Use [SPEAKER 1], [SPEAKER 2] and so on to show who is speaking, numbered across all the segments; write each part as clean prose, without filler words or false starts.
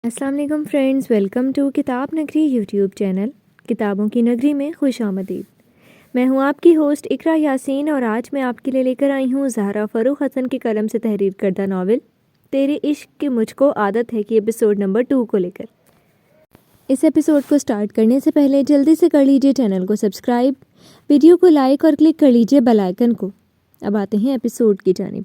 [SPEAKER 1] السلام علیکم friends, welcome to کتاب نگری یوٹیوب چینل کتابوں کی نگری میں خوش آمدید۔ میں ہوں آپ کی ہوسٹ اقرا یاسین، اور آج میں آپ کے لیے لے کر آئی ہوں زہرا فروخ حسن کے قلم سے تحریر کردہ ناول تیرے عشق کی مجھ کو عادت ہے کی ایپیسوڈ نمبر 2 کو لے کر۔ اس ایپیسوڈ کو سٹارٹ کرنے سے پہلے جلدی سے کر لیجئے چینل کو سبسکرائب، ویڈیو کو لائک اور کلک کر لیجئے بیل آئیکن کو۔ اب آتے ہیں ایپیسوڈ کی جانب۔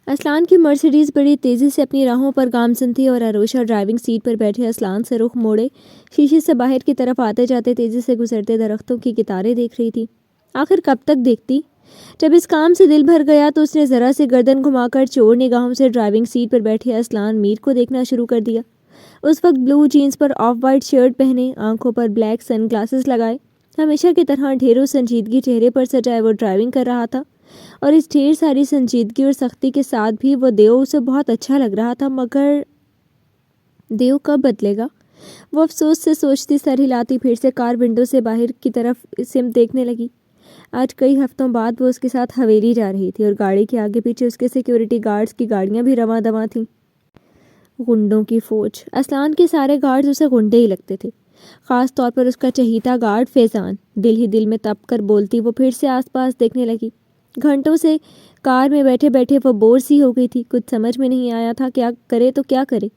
[SPEAKER 1] اسلان کی مرسیڈیز بڑی تیزی سے اپنی راہوں پر گامزن تھی، اور آروشہ ڈرائیونگ سیٹ پر بیٹھے اسلان سے رخ موڑے شیشے سے باہر کی طرف آتے جاتے تیزی سے گزرتے درختوں کی قطاریں دیکھ رہی تھی۔ آخر کب تک دیکھتی؟ جب اس کام سے دل بھر گیا تو اس نے ذرا سے گردن گھما کر چور نگاہوں سے ڈرائیونگ سیٹ پر بیٹھے اسلان میر کو دیکھنا شروع کر دیا۔ اس وقت بلو جینز پر آف وائٹ شرٹ پہنے، آنکھوں پر بلیک سن گلاسز لگائے، ہمیشہ کی طرح ڈھیروں سنجیدگی چہرے پر سجائے وہ ڈرائیونگ کر رہا تھا، اور اس ڈھیر ساری سنجیدگی اور سختی کے ساتھ بھی وہ دیو اسے بہت اچھا لگ رہا تھا۔ مگر دیو کب بدلے گا؟ وہ افسوس سے سوچتی سر ہلاتی پھر سے کار ونڈو سے باہر کی طرف سمت دیکھنے لگی۔ آج کئی ہفتوں بعد وہ اس کے ساتھ حویلی جا رہی تھی، اور گاڑی کے آگے پیچھے اس کے سیکیورٹی گارڈز کی گاڑیاں بھی رواں دواں تھیں۔ غنڈوں کی فوج۔ اسلان کے سارے گارڈز اسے غنڈے ہی لگتے تھے، خاص طور پر اس کا چہیتا گارڈ فیضان۔ دل ہی دل میں تپ کر بولتی وہ پھر سے آس پاس دیکھنے لگی۔ گھنٹوں سے کار میں بیٹھے بیٹھے وہ بور سی ہو گئی تھی، کچھ سمجھ میں نہیں آیا تھا کیا کرے تو کیا کرے۔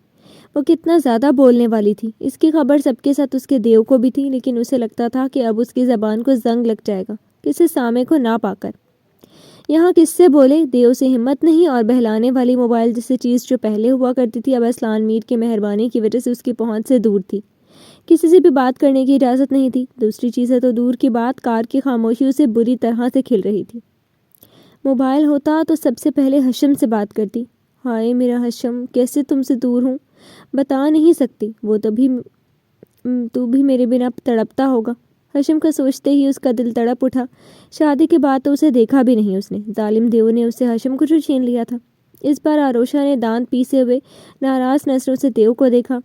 [SPEAKER 1] وہ کتنا زیادہ بولنے والی تھی، اس کی خبر سب کے ساتھ اس کے دیو کو بھی تھی، لیکن اسے لگتا تھا کہ اب اس کی زبان کو زنگ لگ جائے گا کسی سامے کو نہ پا کر۔ یہاں کس سے بولے؟ دیو سے ہمت نہیں، اور بہلانے والی موبائل جیسی چیز جو پہلے ہوا کرتی تھی اب اسلان میر کی مہربانی کی وجہ سے اس کی پہنچ سے دور تھی۔ کسی سے بھی بات کرنے کی اجازت نہیں تھی۔ دوسری چیزیں تو دور کی بات، کار کی خاموشی اسے بری طرح سے کھل رہی تھی۔ موبائل ہوتا تو سب سے پہلے حشم سے بات کرتی۔ ہائے میرا حشم، کیسے تم سے دور ہوں، بتا نہیں سکتی۔ وہ تو بھی میرے بنا تڑپتا ہوگا۔ حشم کا سوچتے ہی اس کا دل تڑپ اٹھا۔ شادی کے بعد تو اسے دیکھا بھی نہیں اس نے۔ ظالم دیو نے اسے حشم کو جو چھین لیا تھا۔ اس بار آروشہ نے دانت پیسے ہوئے ناراض نظروں سے دیو کو دیکھا۔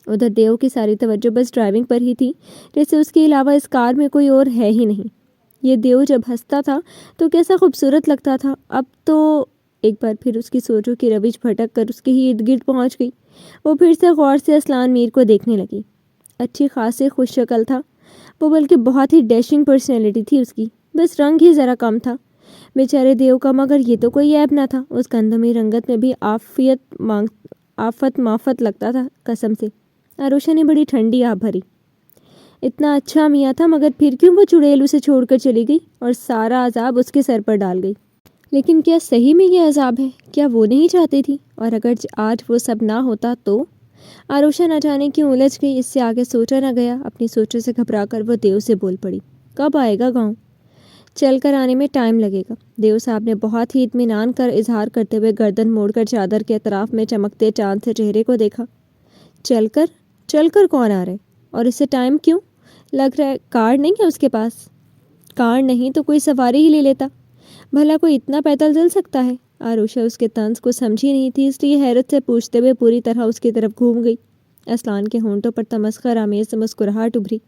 [SPEAKER 1] ادھر دیو کی ساری توجہ بس ڈرائیونگ پر ہی تھی، جیسے اس کے علاوہ اس کار میں کوئی اور ہے ہی نہیں۔ یہ دیو جب ہنستا تھا تو کیسا خوبصورت لگتا تھا۔ اب تو ایک بار پھر اس کی سوچوں کی روش بھٹک کر اس کے ہی ارد گرد پہنچ گئی۔ وہ پھر سے غور سے اسلان میر کو دیکھنے لگی۔ اچھی خاصی خوش شکل تھا وہ، بلکہ بہت ہی ڈیشنگ پرسنالٹی تھی اس کی، بس رنگ ہی ذرا کم تھا بیچارے دیو کا، مگر یہ تو کوئی عیب نہ تھا۔ اس گندمی رنگت میں بھی آفت مافت لگتا تھا قسم سے۔ آروشہ نے بڑی ٹھنڈی آہ بھری۔ اتنا اچھا میاں تھا، مگر پھر کیوں وہ چڑیل اسے چھوڑ کر چلی گئی اور سارا عذاب اس کے سر پر ڈال گئی؟ لیکن کیا صحیح میں یہ عذاب ہے؟ کیا وہ نہیں چاہتی تھی؟ اور اگر آج وہ سب نہ ہوتا تو؟ آروشہ نہ جانے کیوں الجھ گئی، اس سے آگے سوچا نہ گیا۔ اپنی سوچوں سے گھبرا کر وہ دیو سے بول پڑی۔ کب آئے گا گاؤں؟ چل کر آنے میں ٹائم لگے گا۔ دیو صاحب نے بہت ہی اطمینان کر اظہار کرتے ہوئے گردن موڑ کر چادر کے اطراف میں چمکتے چاند سے چہرے کو دیکھا۔ چل کر کون آ رہے؟ اور اسے ٹائم کیوں لگ رہا ہے؟ کار نہیں ہے اس کے پاس؟ کار نہیں تو کوئی سواری ہی لے لیتا، بھلا کوئی اتنا پیدل چل سکتا ہے؟ آروشہ اس کے طنز کو سمجھی نہیں تھی، اس لیے حیرت سے پوچھتے ہوئے پوری طرح اس کی طرف گھوم گئی۔ اسلان کے ہونٹوں پر تمسخر آمیز مسکراہٹ ابھری۔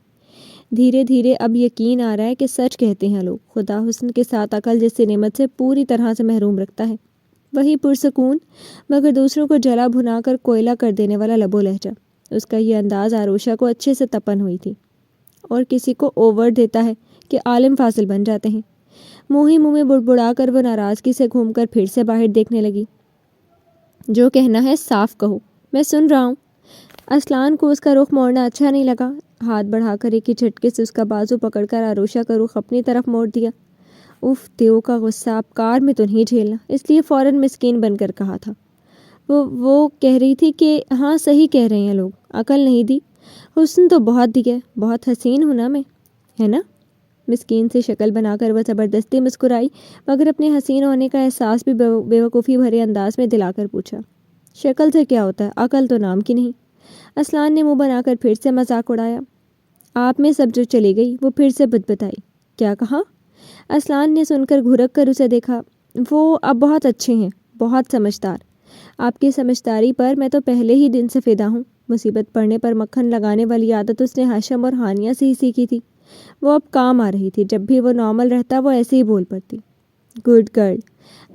[SPEAKER 1] دھیرے دھیرے اب یقین آ رہا ہے کہ سچ کہتے ہیں لوگ، خدا حسن کے ساتھ عقل جیسی نعمت سے پوری طرح سے محروم رکھتا ہے۔ وہی پرسکون مگر دوسروں کو جلا بھنا کر کوئلہ کر دینے والا لب و لہجہ۔ اس کا یہ انداز آروشہ کو اچھے سے تپن ہوئی تھی، اور کسی کو اوور دیتا ہے کہ عالم فاضل بن جاتے ہیں۔ منہ ہی منہ میں بڑبڑا کر وہ ناراضگی سے گھوم کر پھر سے باہر دیکھنے لگی۔ جو کہنا ہے صاف کہو، میں سن رہا ہوں۔ اسلان کو اس کا رخ موڑنا اچھا نہیں لگا۔ ہاتھ بڑھا کر ایک ہی جھٹکے سے اس کا بازو پکڑ کر آروشہ کا رخ اپنی طرف موڑ دیا۔ اف، دیو کا غصہ اب کار میں تو نہیں جھیلنا، اس لیے فوراً مسکین بن کر کہا تھا۔ وہ کہہ رہی تھی کہ ہاں صحیح کہہ رہے ہیں لوگ، عقل نہیں دی۔ حسن تو بہت دی ہے، بہت حسین ہوں نا میں، ہے نا؟ مسکین سے شکل بنا کر وہ زبردستی مسکرائی، مگر اپنے حسین ہونے کا احساس بھی بیوقوفی بھرے انداز میں دلا کر پوچھا۔ شکل سے کیا ہوتا ہے، عقل تو نام کی نہیں۔ اسلان نے منہ بنا کر پھر سے مذاق اڑایا۔ آپ میں سب جو چلی گئی، وہ پھر سے بتائی۔ کیا کہا؟ اسلان نے سن کر گھرک کر اسے دیکھا۔ وہ اب بہت اچھے ہیں، بہت سمجھدار۔ آپ کی سمجھداری پر میں تو پہلے ہی دن سے فدا ہوں۔ مصیبت پڑنے پر مکھن لگانے والی عادت اس نے حشم اور ہانیہ سے ہی سیکھی تھی۔ وہ اب کام آ رہی تھی، جب بھی وہ نارمل رہتا وہ ایسے ہی بول پڑتی۔ گڈ گرل،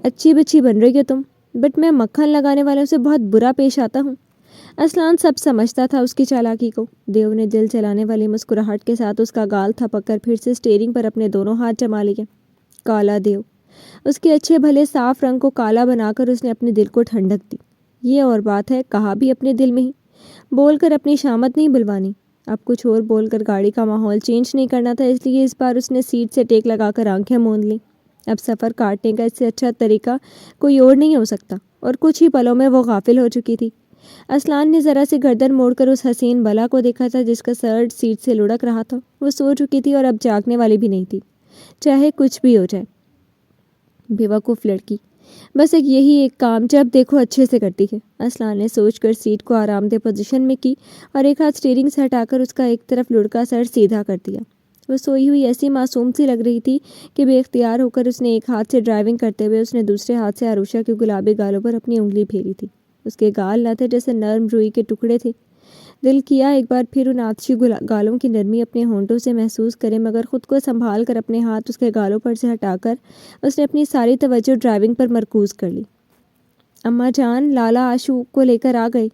[SPEAKER 1] اچھی بچی بن رہی ہو تم، بٹ میں مکھن لگانے والوں سے بہت برا پیش آتا ہوں۔ اسلان سب سمجھتا تھا اس کی چالاکی کو۔ دیو نے دل چلانے والی مسکراہٹ کے ساتھ اس کا گال تھپک کر پھر سے اسٹیئرنگ پر اپنے دونوں ہاتھ جما لیے۔ کالا دیو، اس کے اچھے بھلے صاف رنگ کو کالا بنا کر اس نے اپنے دل کو ٹھنڈک دی۔ یہ اور بات ہے، کہا بھی اپنے دل میں ہی، بول کر اپنی شامت نہیں بلوانی۔ اب کچھ اور بول کر گاڑی کا ماحول چینج نہیں کرنا تھا، اس لیے اس بار اس نے سیٹ سے ٹیک لگا کر آنکھیں موند لیں۔ اب سفر کاٹنے کا اس سے اچھا طریقہ کوئی اور نہیں ہو سکتا، اور کچھ ہی پلوں میں وہ غافل ہو چکی تھی۔ اسلان نے ذرا سے گردن موڑ کر اس حسین بلا کو دیکھا تھا جس کا سر سیٹ سے لڑک رہا تھا۔ وہ سو چکی تھی اور اب جاگنے والی بھی نہیں تھی، چاہے کچھ بھی ہو جائے۔ بیوقوف لڑکی، بس یہی ایک کام جب دیکھو اچھے سے کرتی ہے۔ اسلان نے سوچ کر سیٹ کو آرام دہ پوزیشن میں کی اور ایک ہاتھ اسٹیئرنگ سے ہٹا کر اس کا ایک طرف لڑکا سر سیدھا کر دیا۔ وہ سوئی ہوئی ایسی معصوم سی لگ رہی تھی کہ بے اختیار ہو کر اس نے ایک ہاتھ سے ڈرائیونگ کرتے ہوئے اس نے دوسرے ہاتھ سے عروشہ کے گلابی گالوں پر اپنی انگلی پھیری تھی۔ اس کے گال نہ تھے جیسے نرم روئی کے ٹکڑے تھے۔ دل کیا ایک بار پھر ان آتشی گالوں کی نرمی اپنے ہونٹوں سے محسوس کرے، مگر خود کو سنبھال کر اپنے ہاتھ اس کے گالوں پر سے ہٹا کر اس نے اپنی ساری توجہ ڈرائیونگ پر مرکوز کر لی۔ اماں جان لالا آشو کو لے کر آ گئے۔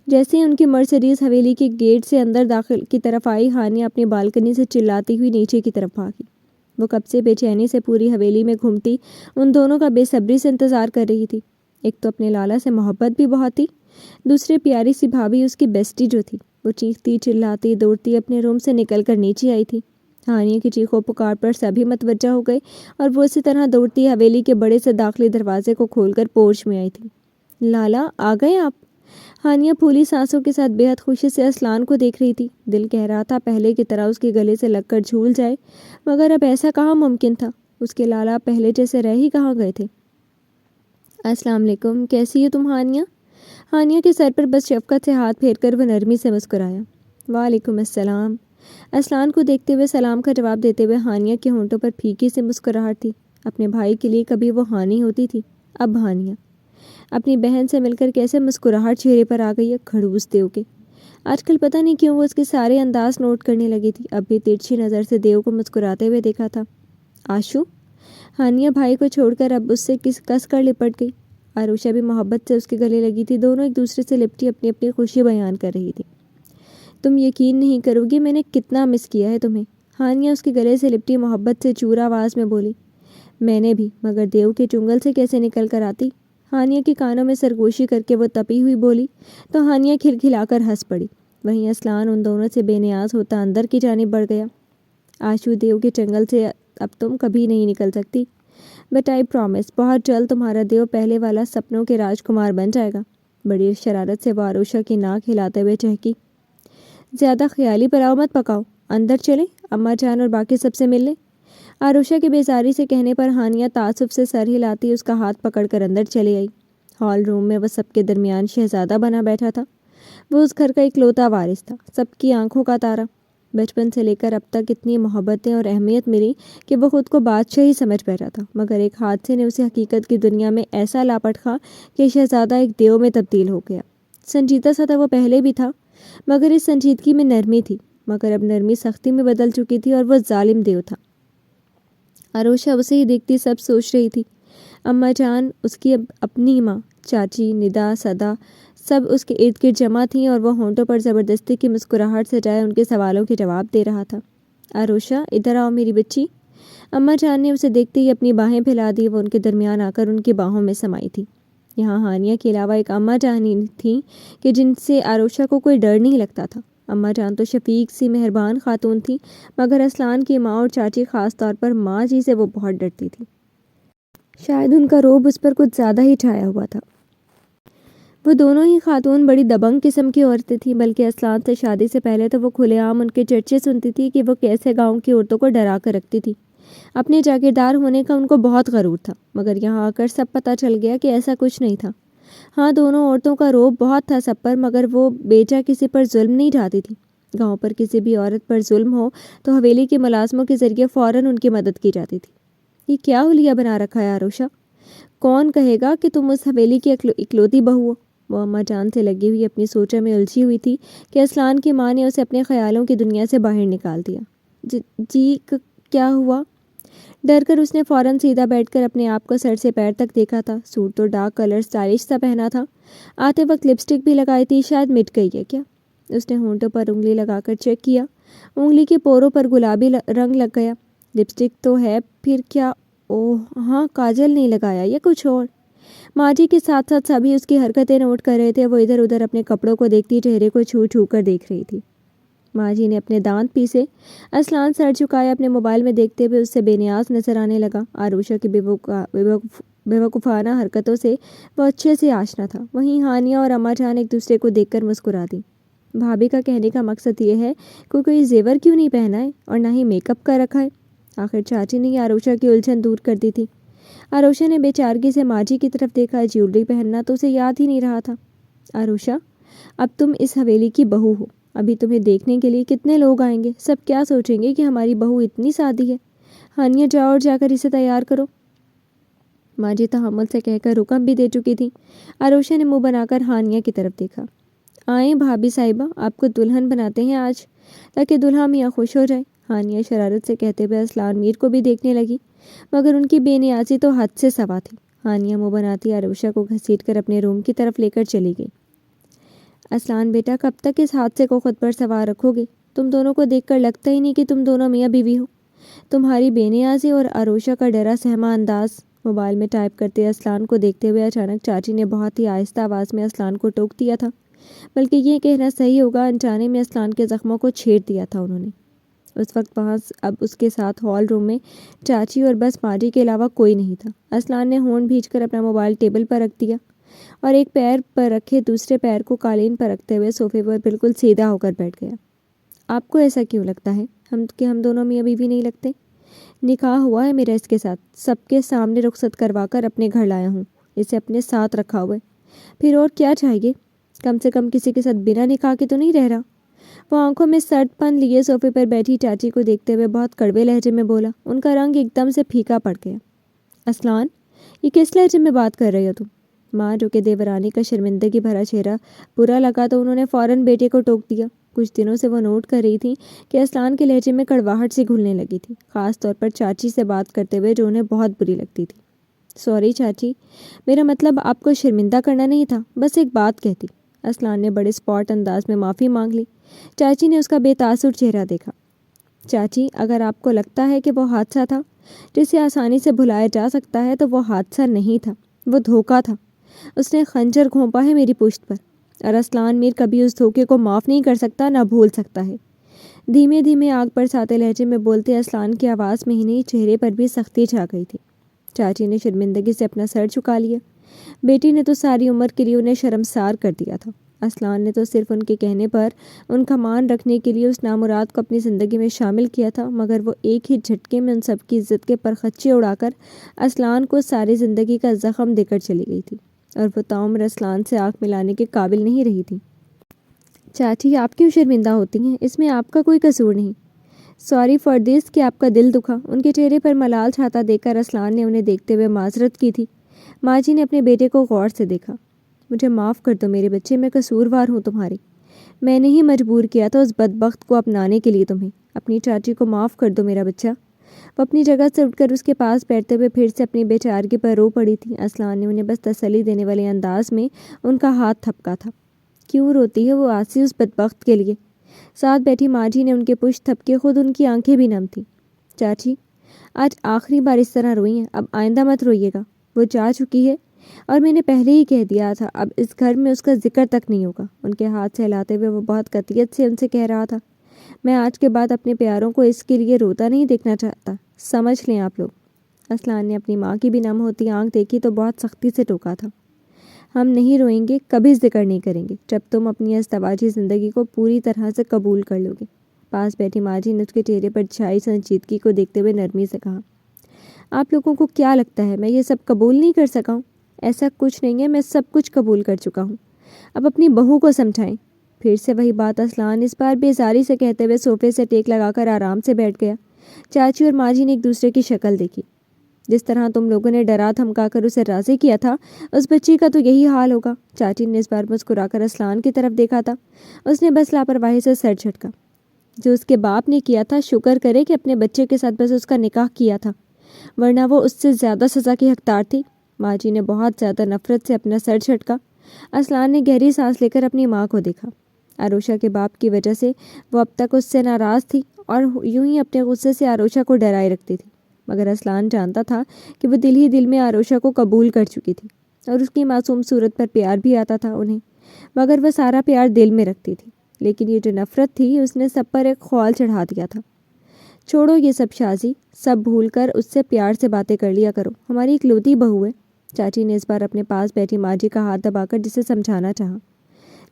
[SPEAKER 1] جیسے ہی ان کی مرسڈیز حویلی کے گیٹ سے اندر داخل کی طرف آئی، ہانیہ اپنی بالکنی سے چلاتی ہوئی نیچے کی طرف بھاگی۔ وہ کب سے بے چینی سے پوری حویلی میں گھومتی ان دونوں کا بے صبری سے انتظار کر رہی تھی۔ ایک تو اپنے لالا سے محبت بھی بہت تھی، دوسرے پیاری سی بھابھی اس کی بیسٹی جو تھی۔ وہ چیختی چلاتی دوڑتی اپنے روم سے نکل کر نیچے آئی تھی۔ ہانیہ کی چیخوں پکار پر سبھی متوجہ ہو گئے اور وہ اسی طرح دوڑتی حویلی کے بڑے سے داخلی دروازے کو کھول کر پورچ میں آئی تھی۔ لالا آ گئے آپ؟ ہانیہ پھولی سانسوں کے ساتھ بے حد خوشی سے اسلان کو دیکھ رہی تھی۔ دل کہہ رہا تھا پہلے کی طرح اس کے گلے سے لگ کر جھول جائے، مگر اب ایسا کہاں ممکن تھا۔ اس کے لالا پہلے جیسے رہ ہی کہاں گئے تھے۔ السلام علیکم، کیسی ہو تم ہانیہ؟ ہانیہ کے سر پر بس شفقت سے ہاتھ پھیر کر وہ نرمی سے مسکرایا۔ وعلیکم السلام۔ اسلان کو دیکھتے ہوئے سلام کا جواب دیتے ہوئے ہانیہ کے ہونٹوں پر پھیکی سی مسکراہٹ تھی۔ اپنے بھائی کے لیے کبھی وہ ہانی ہوتی تھی، اب ہانیہ۔ اپنی بہن سے مل کر کیسے مسکراہٹ چہرے پر آ گئی ہے کھڑوس دیو کے۔ آج کل پتہ نہیں کیوں وہ اس کے سارے انداز نوٹ کرنے لگی تھی۔ اب بھی ترچھی نظر سے دیو کو مسکراتے ہوئے دیکھا تھا۔ آشو؟ ہانیہ بھائی کو چھوڑ کر اب اس سے کس کر لپٹ گئی۔ عروشہ بھی محبت سے اس کے گلے لگی تھی۔ دونوں ایک دوسرے سے لپٹی اپنی اپنی خوشی بیان کر رہی تھی۔ تم یقین نہیں کرو گی میں نے کتنا مس کیا ہے تمہیں، ہانیہ اس کے گلے سے لپٹی محبت سے چور آواز میں بولی۔ میں نے بھی، مگر دیو کے چنگل سے کیسے نکل کر آتی؟ ہانیہ کے کانوں میں سرگوشی کر کے وہ تپی ہوئی بولی تو ہانیہ کھلکھلا کر ہنس پڑی۔ وہیں اسلان ان دونوں سے بے نیاز ہوتا اندر کی جانب بڑھ گیا۔ آشو، دیو کے چنگل سے اب تم کبھی نہیں نکل سکتی، بٹ آئی پرومس بہت جلد تمہارا دیو پہلے والا سپنوں کے راجکمار بن جائے گا۔ بڑی شرارت سے وہ عروشہ کی ناک ہلاتے ہوئے چہکی۔ زیادہ خیالی پلاؤ مت پکاؤ، اندر چلیں، اماں جان اور باقی سب سے مل لیں۔ عروشہ کے بیزاری سے کہنے پر ہانیہ تعصب سے سر ہلاتی اس کا ہاتھ پکڑ کر اندر چلی آئی۔ ہال روم میں وہ سب کے درمیان شہزادہ بنا بیٹھا تھا۔ وہ اس گھر کا اکلوتا وارث تھا، سب کی آنکھوں کا تارا۔ بچپن سے لے کر اب تک اتنی محبتیں اور اہمیت ملی کہ وہ خود کو بادشاہ ہی سمجھ بیٹھا تھا، مگر ایک حادثے نے اسے حقیقت کی دنیا میں ایسا لاپٹ کھا کہ شہزادہ ایک دیو میں تبدیل ہو گیا۔ سنجیدہ سا تھا وہ پہلے بھی تھا، مگر اس سنجیدگی میں نرمی تھی، مگر اب نرمی سختی میں بدل چکی تھی اور وہ ظالم دیو تھا۔ عروشہ اسے ہی دیکھتی سب سوچ رہی تھی۔ اماں جان، اس کی اپنی ماں، چاچی، ندا، صدا، سب اس کے ارد گرد جمع تھیں اور وہ ہونٹوں پر زبردستی کی مسکراہٹ سے جائے ان کے سوالوں کے جواب دے رہا تھا۔ عروشہ، ادھر آؤ میری بچی۔ اماں جان نے اسے دیکھتے ہی اپنی باہیں پھیلا دی۔ وہ ان کے درمیان آ کر ان کی باہوں میں سمائی تھی۔ یہاں ہانیہ کے علاوہ ایک اماں جان ہی تھیں کہ جن سے عروشہ کو کوئی ڈر نہیں لگتا تھا۔ اماں جان تو شفیق سی مہربان خاتون تھیں، مگر اسلان کی ماں اور چاچی، خاص طور پر ماں جی سے وہ بہت ڈرتی تھی۔ شاید ان کا رعب اس پر کچھ زیادہ ہی چھایا ہوا تھا۔ وہ دونوں ہی خاتون بڑی دبنگ قسم کی عورتیں تھیں، بلکہ اسلان سے شادی سے پہلے تو وہ کھلے عام ان کے چرچے سنتی تھی کہ وہ کیسے گاؤں کی عورتوں کو ڈرا کر رکھتی تھی۔ اپنے جاگیردار ہونے کا ان کو بہت غرور تھا، مگر یہاں آ کر سب پتہ چل گیا کہ ایسا کچھ نہیں تھا۔ ہاں، دونوں عورتوں کا رعب بہت تھا سب پر، مگر وہ بیچا کسی پر ظلم نہیں ڈھاتی تھی۔ گاؤں پر کسی بھی عورت پر ظلم ہو تو حویلی کے ملازموں کے ذریعے فوراً ان کی مدد کی جاتی تھی۔ یہ کیا حلیہ بنا رکھا ہے عروشہ؟ کون کہے گا کہ تم اس حویلی کی اکلوتی بہو ہو؟ وہ اماں جان سے لگی ہوئی اپنی سوچوں میں الجھی ہوئی تھی کہ اسلان کی ماں نے اسے اپنے خیالوں کی دنیا سے باہر نکال دیا۔ جی کیا ہوا؟ ڈر کر اس نے فوراً سیدھا بیٹھ کر اپنے آپ کو سر سے پیر تک دیکھا تھا۔ سوٹ تو ڈارک کلر اسٹائلش سا پہنا تھا، آتے وقت لپسٹک بھی لگائی تھی، شاید مٹ گئی ہے کیا؟ اس نے ہونٹوں پر انگلی لگا کر چیک کیا، انگلی کے پوروں پر گلابی رنگ لگ گیا۔ لپسٹک تو ہے، پھر کیا؟ اوہ ہاں، کاجل نہیں لگایا یا کچھ اور؟ ماں جی کے ساتھ ساتھ سبھی اس کی حرکتیں نوٹ کر رہے تھے۔ وہ ادھر ادھر اپنے کپڑوں کو دیکھتی چہرے کو چھو چھو کر دیکھ رہی تھی۔ ماں جی نے اپنے دانت پیسے۔ اسلان سر جھکایا، اپنے موبائل میں دیکھتے ہوئے اس سے بے نیاز نظر آنے لگا۔ آروشا کی بے وقوفانہ حرکتوں سے وہ اچھے سے آشنا تھا۔ وہیں ہانیہ اور اما جان ایک دوسرے کو دیکھ کر مسکرا دی۔ بھابھی کا کہنے کا مقصد یہ ہے کہ کوئی زیور کیوں نہیں پہنا ہے اور نہ ہی میک اپ کر رکھا ہے؟ آخر چاچی نے آروشا کی الجھن دور کر دی تھی۔ آروشا نے بے چارگی سے ماں جی کی طرف دیکھا۔ جیولری پہننا تو اسے یاد ہی نہیں رہا تھا۔ آروشا، اب تم اس حویلی کی بہو ہو، ابھی تمہیں دیکھنے کے لیے کتنے لوگ آئیں گے، سب کیا سوچیں گے کہ ہماری بہو اتنی سادی ہے۔ ہانیہ جاؤ اور جا کر اسے تیار کرو۔ ماں جی تحمل سے کہہ کر حکم بھی دے چکی تھی۔ آروشا نے منہ بنا کر ہانیہ کی طرف دیکھا۔ آئیں بھابھی صاحبہ، آپ کو دلہن بناتے ہیں آج، تاکہ دلہا میاں خوش ہو جائے۔ ہانیہ شرارت سے کہتے ہوئے اسلان میر کو بھی دیکھنے لگی، مگر ان کی بے نیازی تو حد سے سوا تھی۔ ہانیہ منہ بناتی آروشا کو گھسیٹ کر اپنے روم کی طرف لے کر چلی گئی۔ اسلان بیٹا، کب تک اس حادثے کو خود پر سوار رکھو گے؟ تم دونوں کو دیکھ کر لگتا ہی نہیں کہ تم دونوں میاں بیوی ہو۔ تمہاری بے نیازی اور آروشا کا ڈرا سہما انداز۔ موبائل میں ٹائپ کرتے اسلان کو دیکھتے ہوئے اچانک چاچی نے بہت ہی آہستہ آواز میں اسلان کو ٹوک دیا تھا، بلکہ یہ کہنا صحیح ہوگا انجانے میں اسلان کے زخموں کو چھیڑ دیا تھا انہوں نے۔ اس وقت وہاں اب اس کے ساتھ ہال روم میں چاچی اور بس ماں جی کے علاوہ کوئی نہیں تھا۔ اسلان نے ہونٹ بھینچ کر اپنا موبائل ٹیبل پر رکھ دیا اور ایک پیر پر رکھے دوسرے پیر کو قالین پر رکھتے ہوئے صوفے پر بالکل سیدھا ہو کر بیٹھ گیا۔ آپ کو ایسا کیوں لگتا ہے کہ ہم دونوں میاں بیوی نہیں لگتے؟ نکاح ہوا ہے میرا اس کے ساتھ، سب کے سامنے رخصت کروا کر اپنے گھر لایا ہوں، اسے اپنے ساتھ رکھا ہوا ہے، پھر اور کیا چاہیے؟ کم سے کم کسی کے ساتھ بنا نکاح کے تو نہیں رہ رہا۔ وہ آنکھوں میں سرد پن لیے صوفے پر بیٹھی چاچی کو دیکھتے ہوئے بہت کڑوے لہجے میں بولا۔ ان کا رنگ ایک دم سے پھیکا پڑ گیا۔ اسلان، یہ کس لہجے میں بات کر رہی ہو تم؟ ماں جو کہ دیورانی کا شرمندگی بھرا چہرہ برا لگا تو انہوں نے فوراً بیٹے کو ٹوک دیا۔ کچھ دنوں سے وہ نوٹ کر رہی تھی کہ اسلان کے لہجے میں کڑواہٹ سی گھلنے لگی تھی، خاص طور پر چاچی سے بات کرتے ہوئے جو انہیں بہت بری لگتی تھی۔ سوری چاچی، میرا مطلب آپ کو شرمندہ کرنا نہیں تھا، بس ایک بات کہتی۔ اسلان نے بڑے اسپاٹ انداز میں معافی مانگ لی۔ چاچی نے اس کا بے تاثر چہرہ دیکھا۔ چاچی، اگر آپ کو لگتا ہے کہ وہ حادثہ تھا جسے آسانی سے بھلایا جا سکتا ہے تو وہ حادثہ نہیں تھا، وہ دھوکہ تھا۔ اس نے خنجر گھونپا ہے میری پشت پر، اور اسلان میر کبھی اس دھوکے کو معاف نہیں کر سکتا، نہ بھول سکتا ہے۔ دھیمے دھیمے آگ برساتے لہجے میں بولتے اسلان کی آواز میں ہی نہیں چہرے پر بھی سختی چھا گئی تھی۔ چاچی نے شرمندگی سے اپنا سر جھکا لیا۔ بیٹی نے تو ساری عمر کے لیے انہیں شرمسار کر دیا تھا۔ اسلان نے تو صرف ان کے کہنے پر ان کا مان رکھنے کے لیے اس نامراد کو اپنی زندگی میں شامل کیا تھا، مگر وہ ایک ہی جھٹکے میں ان سب کی عزت کے پرخچے اڑا کر اسلان کو ساری زندگی کا زخم دے کر چلی گئی تھی، اور وہ تاعمر اسلان سے آنکھ ملانے کے قابل نہیں رہی تھی۔ چاچی، آپ کیوں شرمندہ ہوتی ہیں؟ اس میں آپ کا کوئی قصور نہیں۔ سوری فار دس کہ آپ کا دل دکھا۔ ان کے چہرے پر ملال چھاتا دیکھ کر اسلان نے انہیں دیکھتے ہوئے معذرت کی تھی۔ ماں جی نے اپنے بیٹے کو غور سے دیکھا۔ مجھے معاف کر دو میرے بچے، میں قصوروار ہوں تمہاری، میں نے ہی مجبور کیا تھا اس بدبخت کو اپنانے کے لیے تمہیں۔ اپنی چاچی کو معاف کر دو میرا بچہ۔ وہ اپنی جگہ سے اٹھ کر اس کے پاس بیٹھتے ہوئے پھر سے اپنی بیچارگی پر رو پڑی تھی۔ اسلان نے انہیں بس تسلی دینے والے انداز میں ان کا ہاتھ تھپکا تھا۔ کیوں روتی ہے وہ آسی اس بدبخت کے لیے؟ ساتھ بیٹھی ماں جی نے ان کے پشت تھپکے، خود ان کی آنکھیں بھی نم تھیں۔ چاچی، آج آخری بار اس طرح روئی ہیں، اب آئندہ مت روئیے گا، وہ جا چکی ہے اور میں نے پہلے ہی کہہ دیا تھا، اب اس گھر میں اس کا ذکر تک نہیں ہوگا۔ ان کے ہاتھ سے ہلاتے ہوئے وہ بہت قطعیت سے ان سے کہہ رہا تھا، میں آج کے بعد اپنے پیاروں کو اس کے لیے روتا نہیں دیکھنا چاہتا، سمجھ لیں آپ لوگ۔ اسلان نے اپنی ماں کی بھی نم ہوتی آنکھ دیکھی تو بہت سختی سے ٹوکا تھا، ہم نہیں روئیں گے، کبھی ذکر نہیں کریں گے جب تم اپنی ازدواجی زندگی کو پوری طرح سے قبول کر لو گے۔ پاس بیٹھی ماں جی نے اس کے چہرے پر چھائی سنجیدگی کو دیکھتے ہوئے نرمی سے کہا، آپ لوگوں کو کیا لگتا ہے میں یہ سب قبول نہیں کر سکا ہوں؟ ایسا کچھ نہیں ہے، میں سب کچھ قبول کر چکا ہوں، اب اپنی بہو کو سمجھائیں۔ پھر سے وہی بات اسلان اس بار بیزاری سے کہتے ہوئے صوفے سے ٹیک لگا کر آرام سے بیٹھ گیا۔ چاچی اور ماں جی نے ایک دوسرے کی شکل دیکھی۔ جس طرح تم لوگوں نے ڈرا دھمکا کر اسے راضی کیا تھا، اس بچی کا تو یہی حال ہوگا۔ چاچی نے اس بار مسکرا کر اسلان کی طرف دیکھا تھا۔ اس نے بس لاپرواہی سے سر جھٹکا۔ جو اس کے باپ نے کیا تھا، شکر کرے کہ اپنے بچے کے ساتھ بس اس کا نکاح کیا تھا، ورنہ وہ اس سے زیادہ سزا کی حقدار تھی۔ ماجی نے بہت زیادہ نفرت سے اپنا سر جھٹکا۔ اصلان نے گہری سانس لے کر اپنی ماں کو دیکھا۔ آروشا کے باپ کی وجہ سے وہ اب تک اس سے ناراض تھی اور یوں ہی اپنے غصے سے آروشا کو ڈرائے رکھتی تھی، مگر اصلان جانتا تھا کہ وہ دل ہی دل میں آروشا کو قبول کر چکی تھی اور اس کی معصوم صورت پر پیار بھی آتا تھا انہیں، مگر وہ سارا پیار دل میں رکھتی تھی۔ لیکن یہ جو نفرت تھی اس نے سب پر ایک خول چڑھا دیا تھا۔ چھوڑو یہ سب شازی، سب بھول کر اس سے پیار سے باتیں کر لیا کرو، ہماری اکلوتی بہو ہے۔ چاچی نے اس بار اپنے پاس بیٹھی ماجی کا ہاتھ دبا کر جسے سمجھانا چاہا۔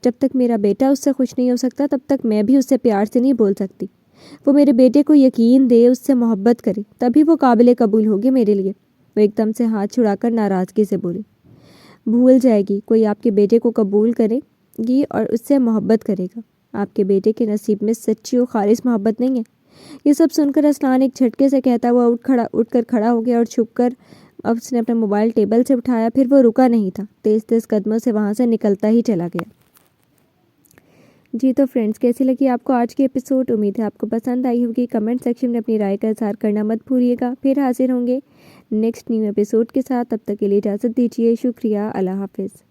[SPEAKER 1] جب تک میرا بیٹا اس سے خوش نہیں ہو سکتا تب تک میں بھی اس سے پیار سے نہیں بول سکتی۔ وہ میرے بیٹے کو یقین دے، اس سے محبت کرے، تبھی وہ قابل قبول ہوگی میرے لیے۔ وہ ایک دم سے ہاتھ چھڑا کر ناراضگی سے بولی۔ بھول جائے گی، کوئی آپ کے بیٹے کو قبول کرے گی اور اس سے محبت کرے گا۔ آپ کے بیٹے کے نصیب میں سچی و خالص محبت نہیں ہے۔ یہ سب سن کر اصلان ایک جھٹکے سے کہتا ہوا اٹھ کر کھڑا ہو گیا اور چھپ کر اب اس نے اپنا موبائل ٹیبل سے اٹھایا، پھر وہ رکا نہیں تھا، تیز تیز قدموں سے وہاں سے نکلتا ہی چلا گیا۔ جی تو فرینڈز، کیسی لگی آپ کو آج کی ایپیسوڈ؟ امید ہے آپ کو پسند آئی ہوگی۔ کمنٹ سیکشن میں اپنی رائے کا اظہار کرنا مت بھولیے گا۔ پھر حاضر ہوں گے نیکسٹ نیو ایپیسوڈ کے ساتھ، تب تک کے لیے اجازت دیجیے۔ شکریہ، اللہ حافظ۔